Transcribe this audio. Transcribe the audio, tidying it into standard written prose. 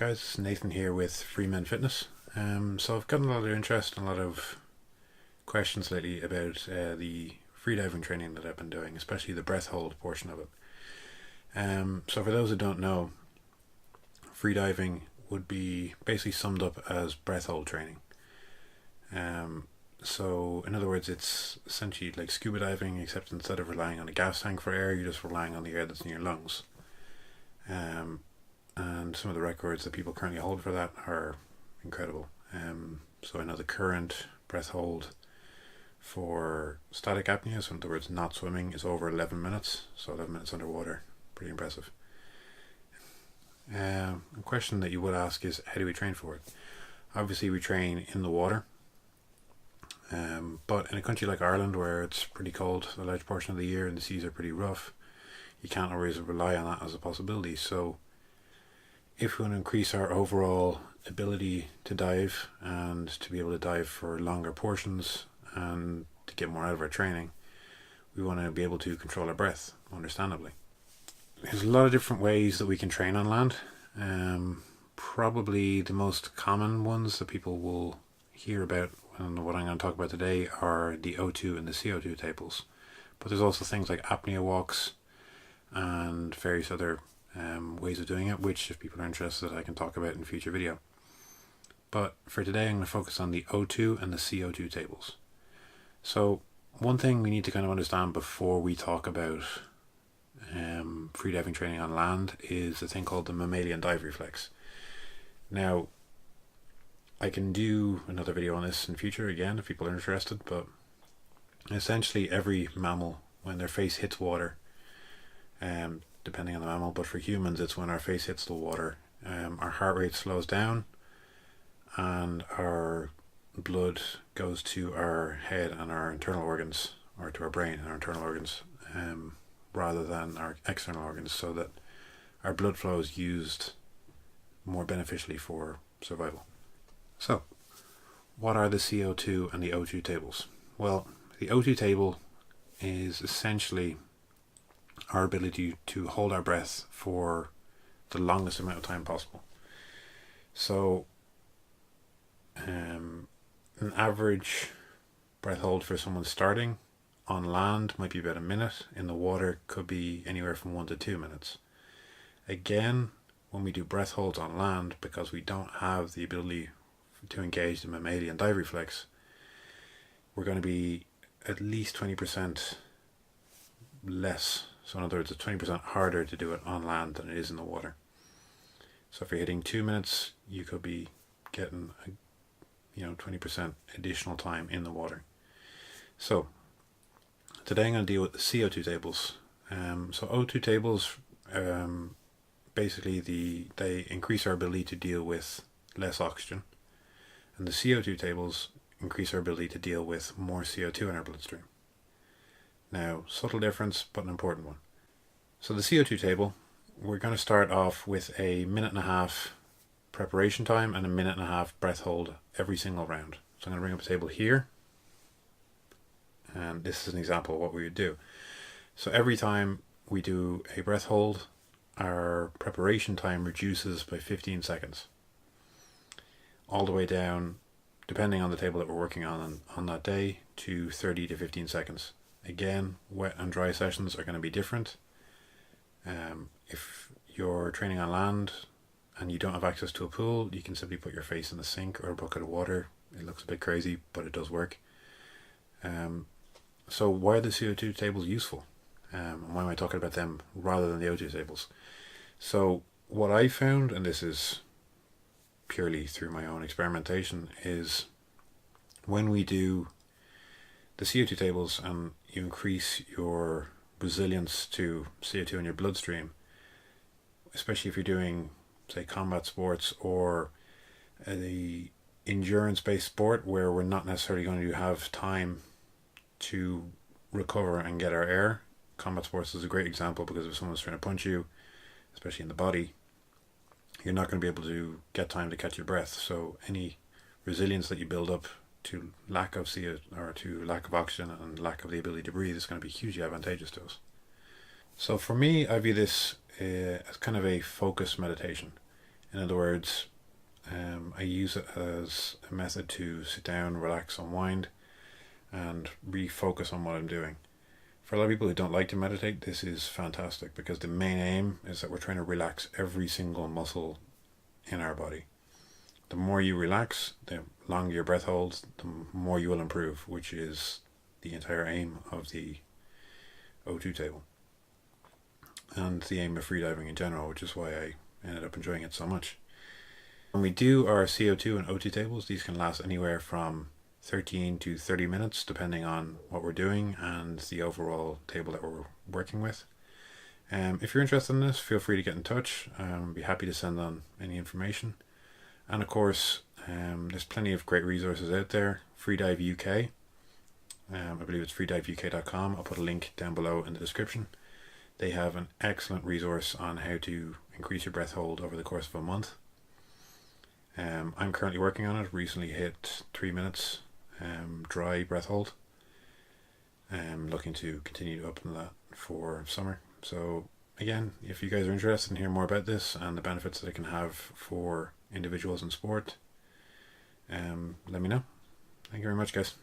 guys, it's Nathan here with Free Men Fitness. So I've gotten a lot of interest and a lot of questions lately about the freediving training that I've been doing, especially the breath hold portion of it. So for those who don't know, freediving would be basically summed up as breath hold training. So in other words, it's essentially like scuba diving, except instead of relying on a gas tank for air, you're just relying on the air that's in your lungs. And some of the records that people currently hold for that are incredible. So I know the current breath hold for static apnea, so in other words not swimming, is over 11 minutes, so 11 minutes underwater. Pretty impressive. A question that you would ask is, how do we train for it? Obviously we train in the water, but in a country like Ireland, where it's pretty cold a large portion of the year and the seas are pretty rough, you can't always rely on that as a possibility. So if we want to increase our overall ability to dive and to be able to dive for longer portions and to get more out of our training, we want to be able to control our breath, understandably. There's a lot of different ways that we can train on land. Probably the most common ones that people will hear about and what I'm going to talk about today are the O2 and the CO2 tables. But there's also things like apnea walks and various other ways of doing it, which if people are interested I can talk about in a future video. But for today I'm going to focus on the O2 and the CO2 tables. So one thing we need to kind of understand before we talk about freediving training on land is a thing called the mammalian dive reflex. Now I can do another video on this in future again if people are interested, but essentially every mammal, when their face hits water, depending on the mammal, but for humans it's when our face hits the water, our heart rate slows down and our blood goes to our head and our internal organs, or to our brain and our internal organs, rather than our external organs, so that our blood flow is used more beneficially for survival. So what are the CO2 and the O2 tables? Well, the O2 table is essentially our ability to hold our breath for the longest amount of time possible. So an average breath hold for someone starting on land might be about a minute. In the water could be anywhere from 1 to 2 minutes. Again, when we do breath holds on land, because we don't have the ability to engage the mammalian dive reflex, we're going to be at least 20% less. So in other words, it's 20% harder to do it on land than it is in the water. So if you're hitting 2 minutes, you could be getting 20% additional time in the water. So today I'm going to deal with the CO2 tables. So O2 tables, basically they increase our ability to deal with less oxygen, and the CO2 tables increase our ability to deal with more CO2 in our bloodstream. Now, subtle difference, but an important one. So the CO2 table, we're going to start off with a 1.5-minute preparation time and a 1.5-minute breath hold every single round. So I'm going to bring up a table here, and this is an example of what we would do. So every time we do a breath hold, our preparation time reduces by 15 seconds. All the way down, depending on the table that we're working on that day, to 30 to 15 seconds. Again, wet and dry sessions are going to be different. If you're training on land and you don't have access to a pool, you can simply put your face in the sink or a bucket of water. It looks a bit crazy, but it does work. So why are the CO2 tables useful? And why am I talking about them rather than the O2 tables? So what I found, and this is purely through my own experimentation, is when we do the CO2 tables and you increase your resilience to CO2 in your bloodstream, especially if you're doing, say, combat sports or the endurance-based sport where we're not necessarily going to have time to recover and get our air. Combat sports is a great example, because if someone's trying to punch you, especially in the body, you're not going to be able to get time to catch your breath. So any resilience that you build up to lack of CO, or to lack of oxygen and lack of the ability to breathe, is going to be hugely advantageous to us. So for me, I view this as kind of a focused meditation. In other words, I use it as a method to sit down, relax, unwind, and refocus on what I'm doing. For a lot of people who don't like to meditate, this is fantastic because the main aim is that we're trying to relax every single muscle in our body. The more you relax, the longer your breath holds, the more you will improve, which is the entire aim of the O2 table and the aim of freediving in general, which is why I ended up enjoying it so much. When we do our CO2 and O2 tables, these can last anywhere from 13 to 30 minutes depending on what we're doing and the overall table that we're working with. If you're interested in this, feel free to get in touch. I'd be happy to send on any information. And of course, there's plenty of great resources out there. Freedive UK, I believe it's freediveuk.com. I'll put a link down below in the description. They have an excellent resource on how to increase your breath hold over the course of a month. I'm currently working on it. Recently hit 3 minutes dry breath hold. Looking to continue to up that for summer. So again, if you guys are interested in hearing more about this and the benefits that it can have for individuals in sport, let me know. Thank you very much, guys.